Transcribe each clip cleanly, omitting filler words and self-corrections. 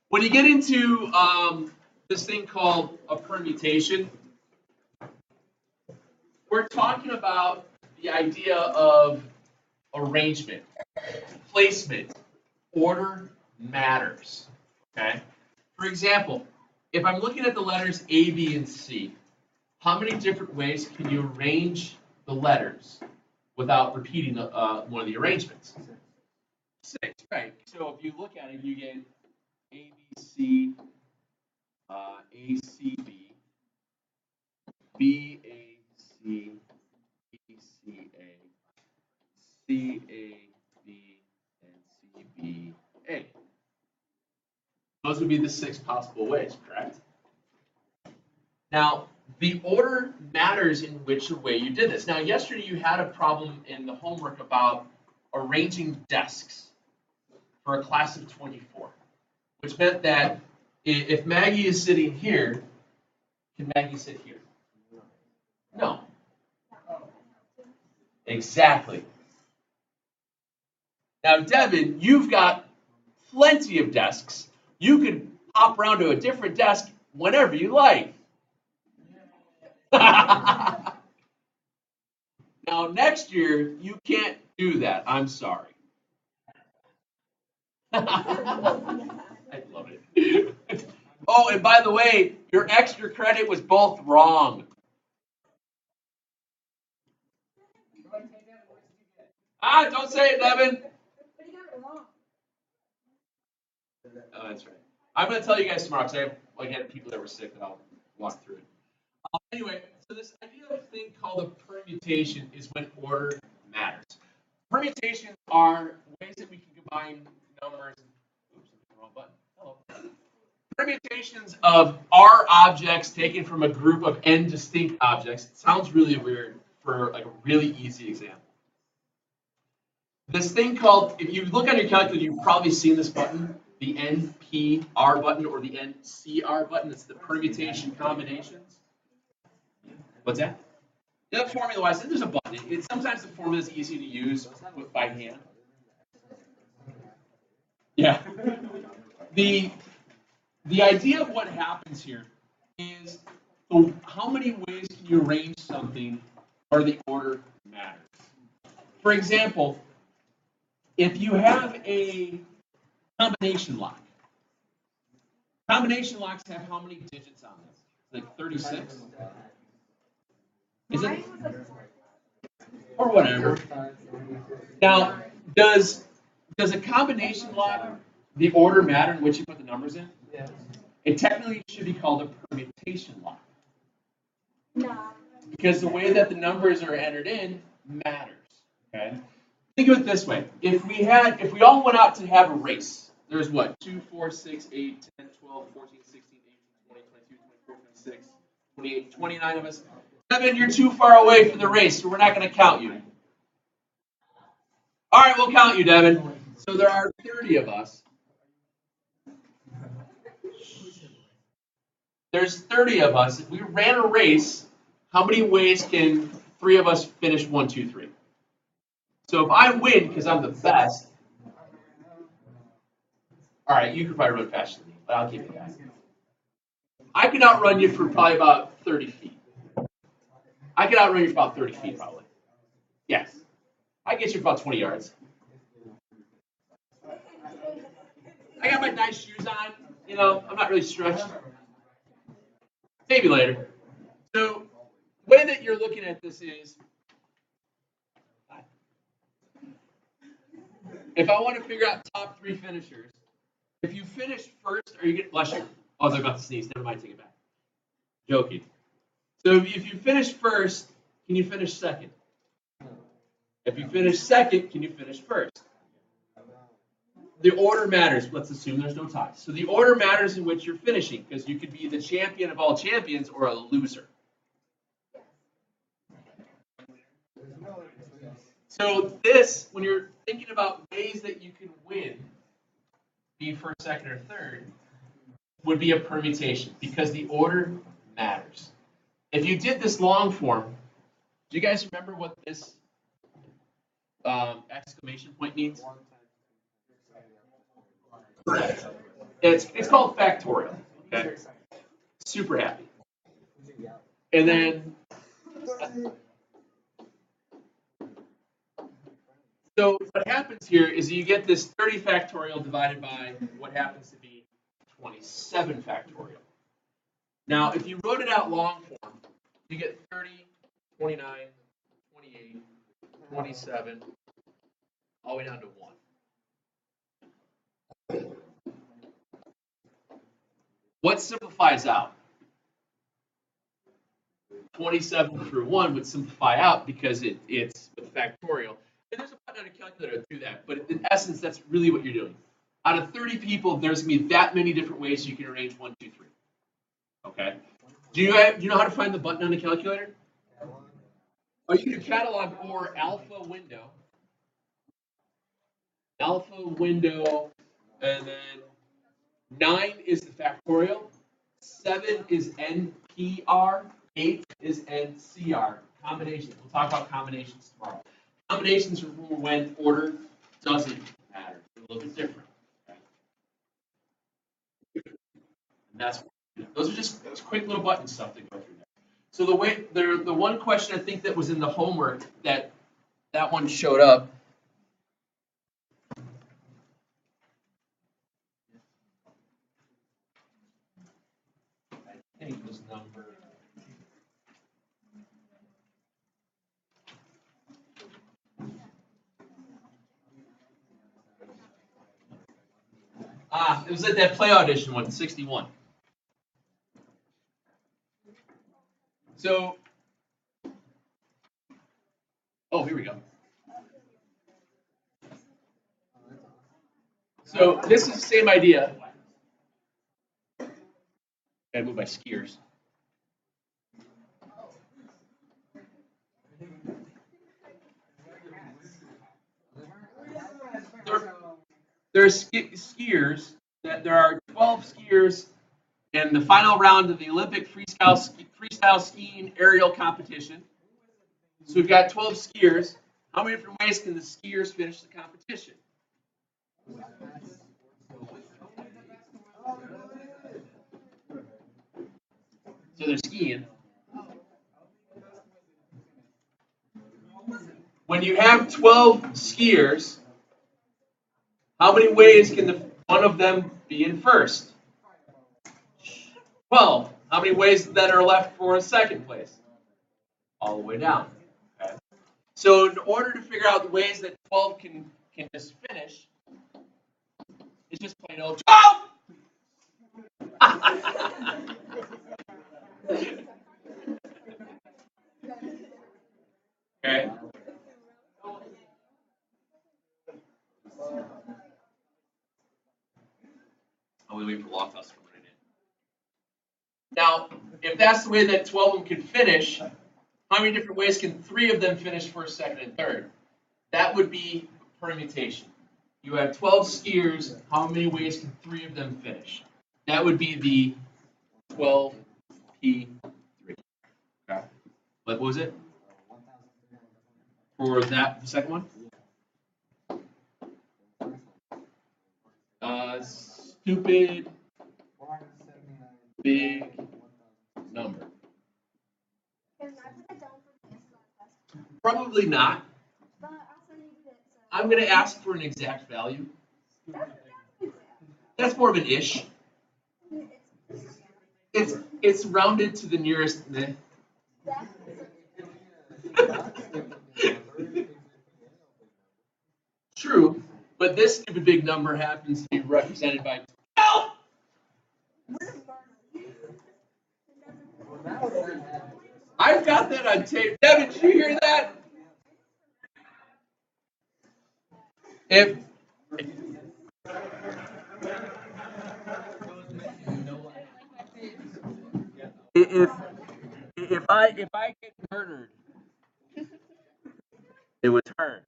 When you get into this thing called a permutation, we're talking about the idea of arrangement, placement, order matters. Okay? For example, if I'm looking at the letters A, B, and C, how many different ways can you arrange the letters without repeating one of the arrangements? 6, right. So if you look at it, you get A, B, C, A, C, B, B, A, C, B, C, A, C, A, B, and C, B, A. Those would be the 6 possible ways, correct? Now, the order matters in which way you did this. Now, yesterday you had a problem in the homework about arranging desks for a class of 24, which meant that if Maggie is sitting here, can Maggie sit here? No. Exactly. Now, Devin, you've got plenty of desks. You could hop around to a different desk whenever you like. Now, next year, you can't do that. I'm sorry. I love it. Oh, and by the way, your extra credit was both wrong. Don't say it, Devin. But he got it wrong. Oh, that's right. I'm going to tell you guys tomorrow because I had people that were sick that I'll walk through it. Anyway, so this idea of a thing called a permutation is when order matters. Permutations are ways that we can combine numbers. Oops, wrong button. Hello. Permutations of R objects taken from a group of n distinct objects. It sounds really weird for like a really easy example. This thing called, if you look on your calculator, you've probably seen this button, the NPR button or the NCR button. It's the permutation combinations. What's that? Yeah, formula-wise, there's a button. Sometimes the formula is easy to use by hand. Yeah. The idea of what happens here is how many ways can you arrange something where the order matters. For example, if you have a combination lock, combination locks have how many digits on them? Like 36? Is it? Or whatever. Now, does a combination lock, the order matter in which you put the numbers in? Yes. It technically should be called a permutation lock. No. Because the way that the numbers are entered in matters. Okay? Think of it this way. If we all went out to have a race, there's what? 2, 4, 6, 8, 10, 12, 14, 16, 18, 20, 22, 24, 26, 28, 29 of us. Devin, you're too far away for the race, so we're not going to count you. All right, we'll count you, Devin. So there are 30 of us. There's 30 of us. If we ran a race, how many ways can 3 of us finish 1, 2, 3? So if I win because I'm the best, all right, you could probably run faster than me, but I'll give you that. I can outrun you for probably about 30 feet. I can outrun you for about 30 feet, probably. Yes. I get you for about 20 yards. I got my nice shoes on. You know, I'm not really stretched. Maybe later. So the way that you're looking at this is, if I want to figure out top 3 finishers, if you finish first, are you getting bless you? Oh, I was about to sneeze. Never mind, take it back. Joking. So if you finish first, can you finish second? If you finish second, can you finish first? The order matters. Let's assume there's no ties. So the order matters in which you're finishing, because you could be the champion of all champions or a loser. So this, when you're thinking about ways that you can win, be first, second, or third, would be a permutation, because the order matters. If you did this long form, do you guys remember what this exclamation point means? It's called factorial. Okay. Super happy. And then, so what happens here is you get this 30 factorial divided by what happens to be 27 factorial. Now, if you wrote it out long form, you get 30, 29, 28, 27, all the way down to 1. What simplifies out? 27 through 1 would simplify out because it's with factorial. And there's a button on a calculator to do that, but in essence, that's really what you're doing. Out of 30 people, there's going to be that many different ways you can arrange 1, 2, 3. Okay? Do you know how to find the button on the calculator? Oh, you can do catalog or alpha window. Alpha window, and then 9 is the factorial, 7 is NPR, 8 is NCR. Combinations. We'll talk about combinations tomorrow. Combinations are when order doesn't matter. It's a little bit different. Okay? And that's those are just quick little button stuff to go through there. So the one question I think that was in the homework that one showed up. I think was number. It was at that play audition one, 61. So, here we go. So this is the same idea. Gotta move my skiers. There's skiers. There are 12 skiers in the final round of the Olympic freestyle skiing aerial competition. So we've got 12 skiers. How many different ways can the skiers finish the competition? So they're skiing. When you have 12 skiers, how many ways can one of them be in first? 12. How many ways then are left for a second place? All the way down. Okay. So in order to figure out the ways that 12 can just finish, it's just plain old 12! Okay. I'll wait for Lockhouse to put it in. Now, if that's the way that 12 of them can finish, how many different ways can 3 of them finish first, second, and third? That would be permutation. You have 12 skiers. How many ways can 3 of them finish? That would be the 12P3. Okay. What was it? For that the second one? Stupid big number. Probably not. I'm going to ask for an exact value. That's more of an ish. It's rounded to the nearest. True, but this stupid big number happens to be represented by 12. I've got that on tape. Devin, did you hear that? If I get murdered, it was her.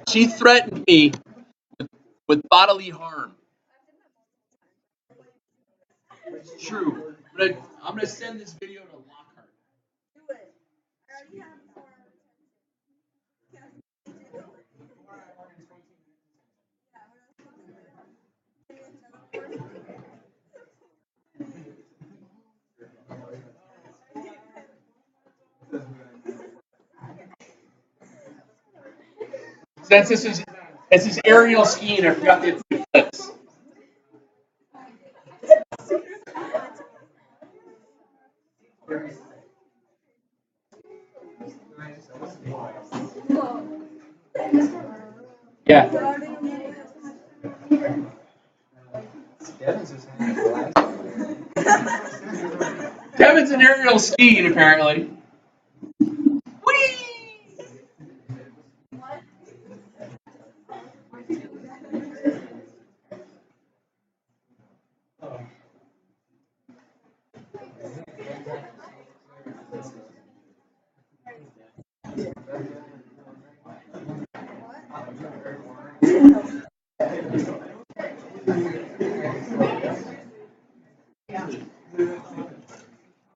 She threatened me with bodily harm. It's true. I'm gonna send this video to Lockhart. Since this is aerial skiing, I forgot the flips. Yeah. Devin's an aerial skiing apparently. Whee!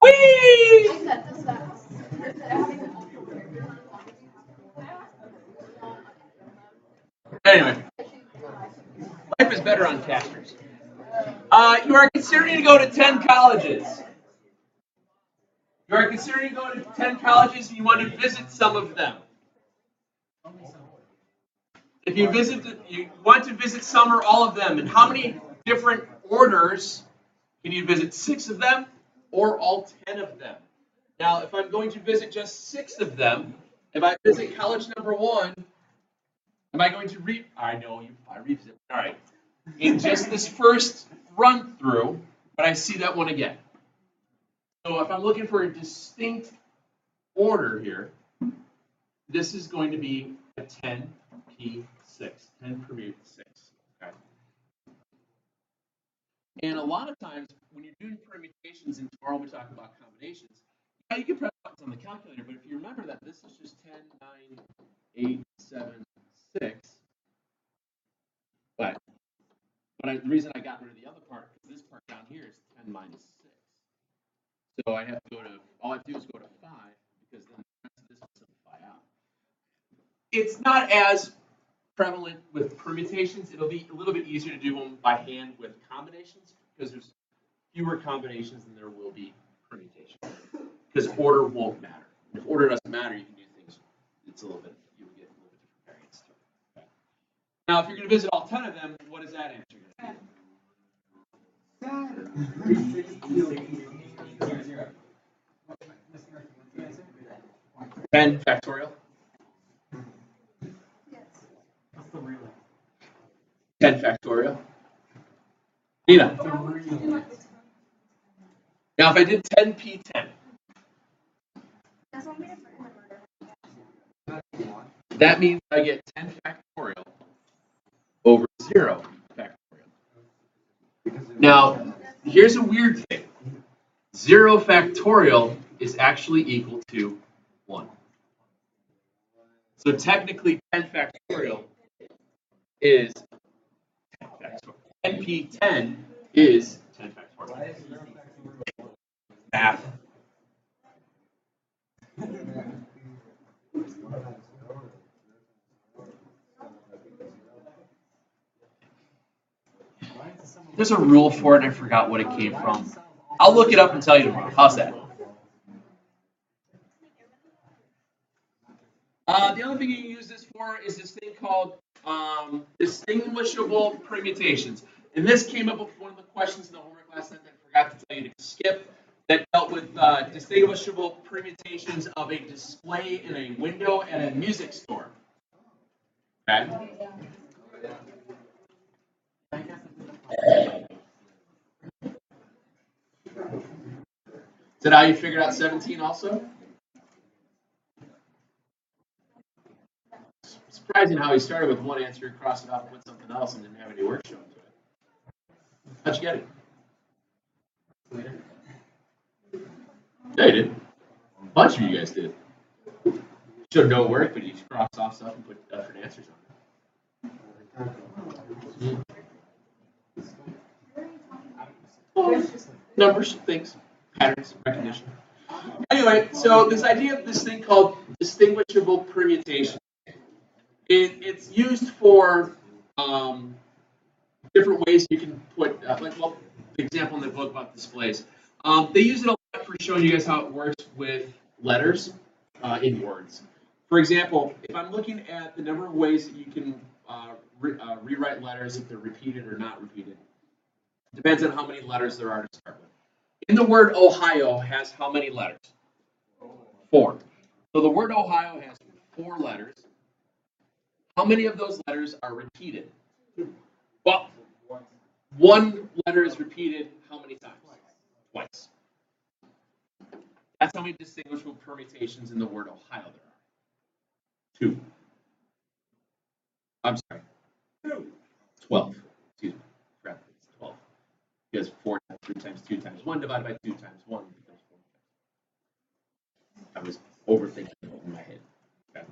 Whee! Anyway, life is better on casters. You are considering to go to 10 colleges. You are considering to go to 10 colleges and you want to visit some of them. If you want to visit some or all of them, and how many different orders can you visit? 6 of them or all 10 of them? Now, if I'm going to visit just 6 of them, if I visit college number 1, am I going to read? I know you. I revisit. All right. In just this first run through, but I see that one again. So if I'm looking for a distinct order here, this is going to be a 10p6, 10 permute 6. Okay. And a lot of times when you're doing permutations, and tomorrow we talk about combinations, yeah, you can press buttons on the calculator, but if you remember that this is just 10, 9, 8, 7, 6. But the reason I got rid of the other part, because this part down here is 10 minus 6. So I have to go to, all I have to do is go to 5, because then the rest of this will simplify out. It's not as prevalent with permutations. It'll be a little bit easier to do them by hand with combinations, because there's fewer combinations than there will be permutations. Because order won't matter. If order doesn't matter, you can do things. It's a little bit. You will get a little bit different variance to it. Okay. Now, if you're going to visit all 10 of them, what is that answer going to be? 10 factorial. 10 factorial. Nina. Now, if I did 10p10, that means I get 10 factorial over 0 factorial. Now, here's a weird thing. 0 factorial is actually equal to 1. So technically, 10 factorial is 10 factorial. NP10 is 10 factorial. Math. There's a rule for it, and I forgot what it came from. I'll look it up and tell you tomorrow. How's that? The other thing you can use this for is this thing called distinguishable permutations. And this came up with one of the questions in the homework last night that I forgot to tell you to skip, that dealt with distinguishable permutations of a display in a window at a music store. Okay? Is that how you figured out 17 also? Surprising how he started with one answer, crossed it off, and put something else, and didn't have any work shown to it. How'd you get it? Yeah, you did. A bunch of you guys did. Showed no work, but you just crossed off stuff and put different answers on it. Numbers, things, patterns, recognition. Anyway, so this idea of this thing called distinguishable permutation, it's used for different ways you can put, the example in the book about displays. They use it a lot for showing you guys how it works with letters in words. For example, if I'm looking at the number of ways that you can rewrite letters, if they're repeated or not repeated, depends on how many letters there are to start with. In the word Ohio has how many letters? 4. So the word Ohio has 4 letters. How many of those letters are repeated? Well, 1 letter is repeated how many times? Twice. That's how many distinguishable permutations in the word Ohio there are. 2. I'm sorry. 12. Excuse me. Correct. It's 12. Because 4 times 3 times 2 times 1 divided by 2 times 1 becomes 4. I was overthinking it in my head. Okay.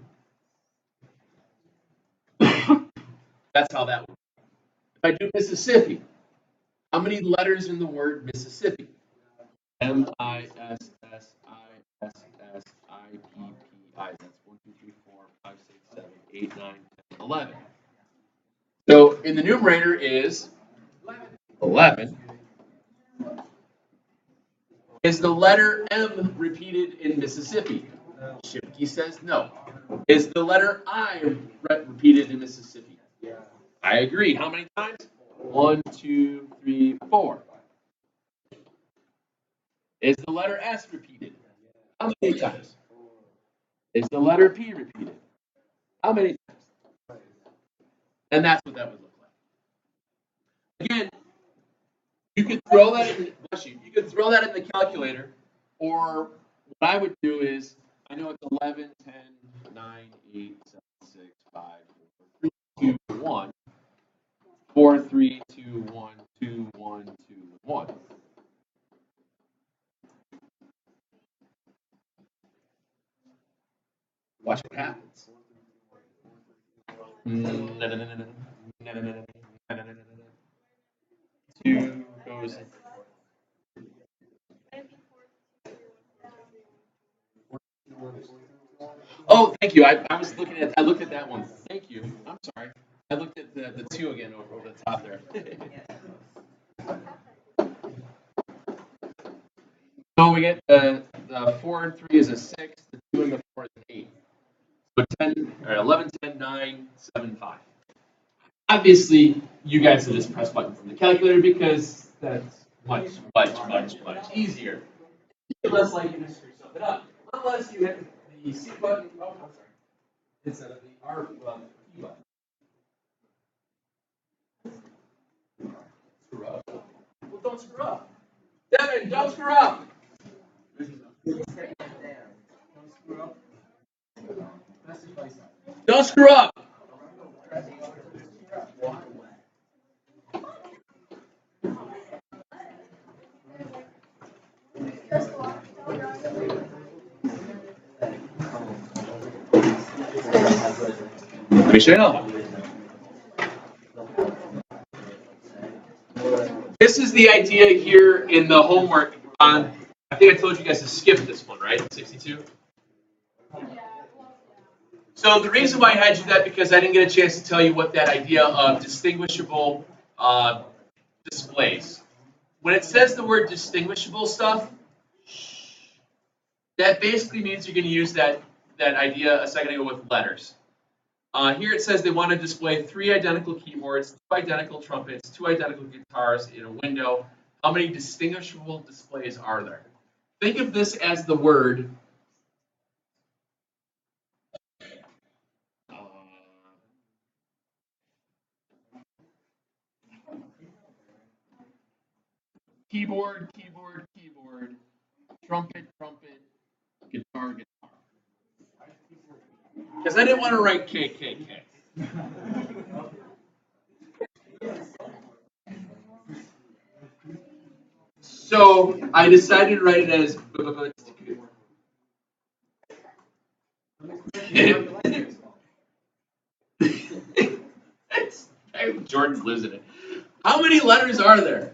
That's how that works. If I do Mississippi, how many letters in the word Mississippi? M-I-S-S-I-S-S-I-P-P-I. That's 1, 2, 3, 4, 5, 6, 7, 8, 9, 10, 11. So in the numerator is 11. Is the letter M repeated in Mississippi? Shipke says no. Is the letter I repeated in Mississippi? I agree. How many times? 1, 2, 3, 4. Is the letter S repeated? How many times? Is the letter P repeated? How many times? And that's what that would look like. Again, you could throw that in. You could throw that in the calculator, or what I would do is, I know it's 11, 10, 9, 8, 7, 6, 5, 4, 3, 2, 1, 4, 3, 2, 1, 2, 1, 2, 1. Watch what happens. 2 goes. Oh, thank you. I was looking at. I looked at that one. Thank you. I'm sorry. I looked at the 2 again over the top there. So we get the 4 and 3 is a 6. The 2 and the 4 is an 8. So 10 or 11, 10, 9, 7, 5. Obviously, you guys will just press buttons in the calculator because that's much easier. Less likely to screw something up, unless you hit the C button. Oh, I'm sorry. Instead of the R button, E button. Screw up. Well, don't screw up. Devin, don't screw up. Don't screw up. Let me show you. This is the idea here in the homework on, I think I told you guys to skip this one, right? 62? So the reason why I had you that because I didn't get a chance to tell you what that idea of distinguishable displays. When it says the word distinguishable stuff, that basically means you're going to use that idea a second ago with letters. Here it says they want to display 3 identical keyboards, 2 identical trumpets, 2 identical guitars in a window. How many distinguishable displays are there? Think of this as the word keyboard, keyboard, keyboard, trumpet, trumpet, guitar, guitar. Because I didn't want to write KKK. So I decided to write it as Jordan's losing it. How many letters are there?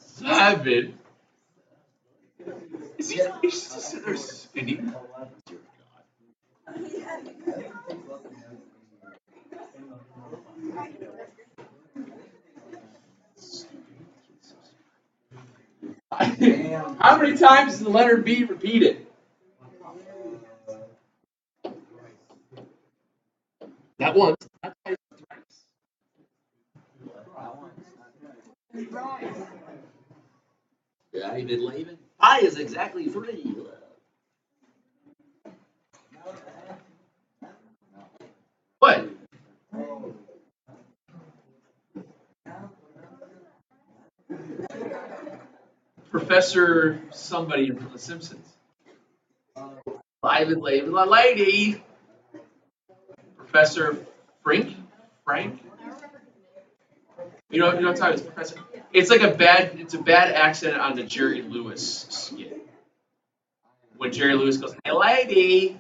7. He's just sitting there spinning. Dear God. How many times is the letter B repeated? Not once, not twice, thrice. Yeah, he did leaving. Pi is exactly 3. What? Professor somebody from The Simpsons. Live and lave and la lady. Professor Frank? You know what I'm talking about, Professor? It's like a bad accent on the Jerry Lewis skit. When Jerry Lewis goes, "Hey lady."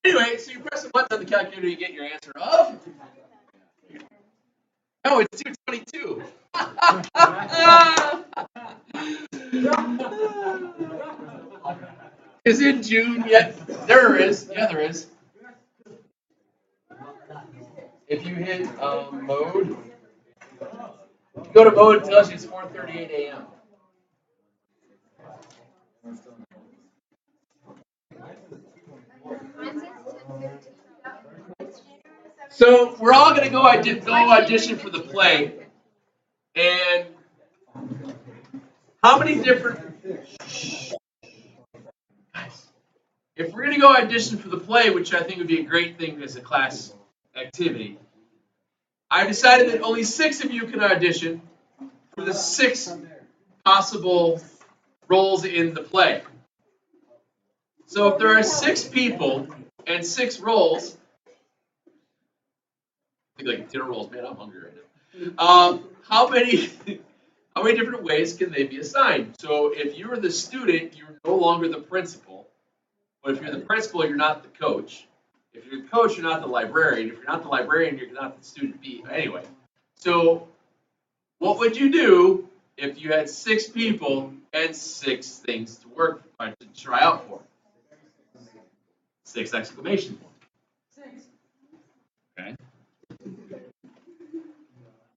Anyway, so you press a button on the calculator, you get your answer of. No, it's 222. Is it June yet? There is. Yeah, there is. If you hit mode, if you go to mode, it tells you it's 4:38 a.m. So we're all going to go audition for the play. And how many different... Guys, if we're going to go audition for the play, which I think would be a great thing as a class activity, I decided that only 6 of you can audition for the 6 possible roles in the play. So if there are 6 people and 6 roles, I think like dinner rolls, man, I'm hungry right now. How many different ways can they be assigned? So if you're the student, you're no longer the principal. But if you're the principal, you're not the coach. If you're the coach, you're not the librarian. If you're not the librarian, you're not the student B. Anyway, so what would you do if you had 6 people and 6 things to work to try out for? 6 exclamation points. Okay.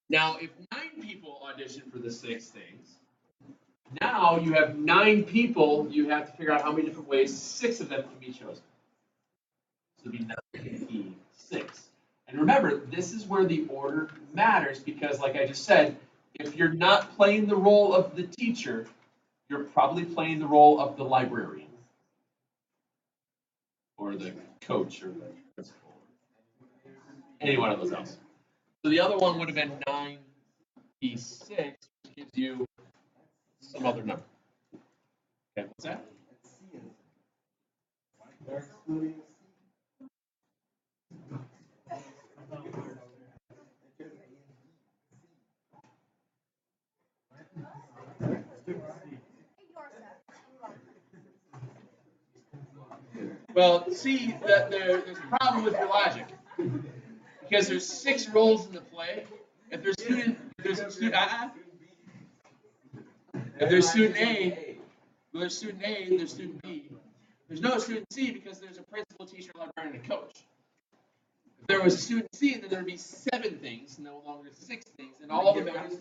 Now, if 9 people audition for the 6 things, now you have 9 people. You have to figure out how many different ways 6 of them can be chosen. So it'd be 96. And remember, this is where the order matters because, like I just said, if you're not playing the role of the teacher, you're probably playing the role of the librarian or the coach or the principal. Any one of those else. So the other one would have been 9p6, which gives you some other number. Okay, what's that? Well, see, there's a problem with your logic because there's 6 roles in the play. If there's student A, there's student A, there's student B. There's no student C because there's a principal, teacher, librarian, and a coach. If there was a student C, then there'd be 7 things, no longer 6 things, and all the members.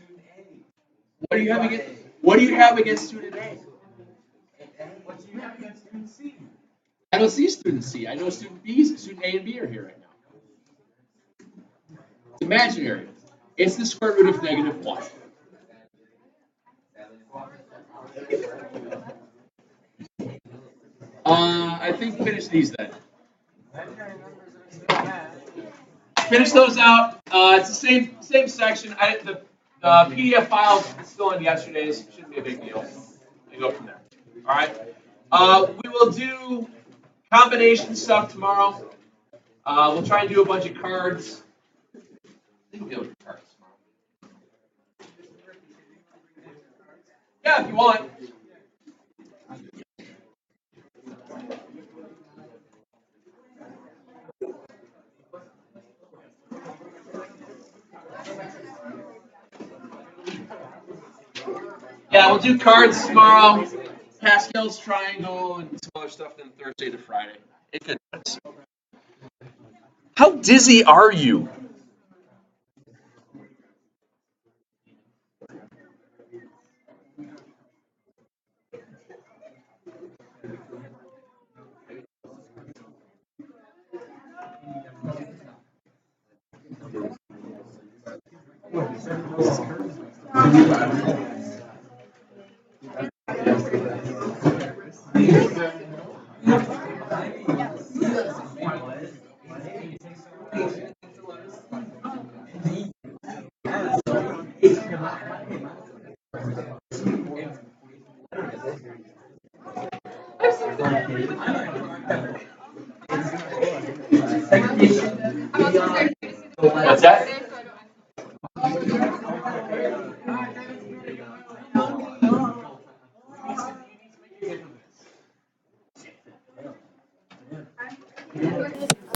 What do you have against student A? What do you have against student C? I don't see student C. I know student A and B are here right now. It's imaginary. It's the square root of -1. I think finish these then. Finish those out. It's the same section. The PDF file is still in yesterday's. Shouldn't be a big deal. We go from there. All right. We will do combination stuff tomorrow. We'll try and do a bunch of cards. I think we'll be able to do cards tomorrow. Yeah, if you want. Yeah, we'll do cards tomorrow. Pascal's triangle and some other stuff then Thursday to Friday. It could. How dizzy are you? What's that?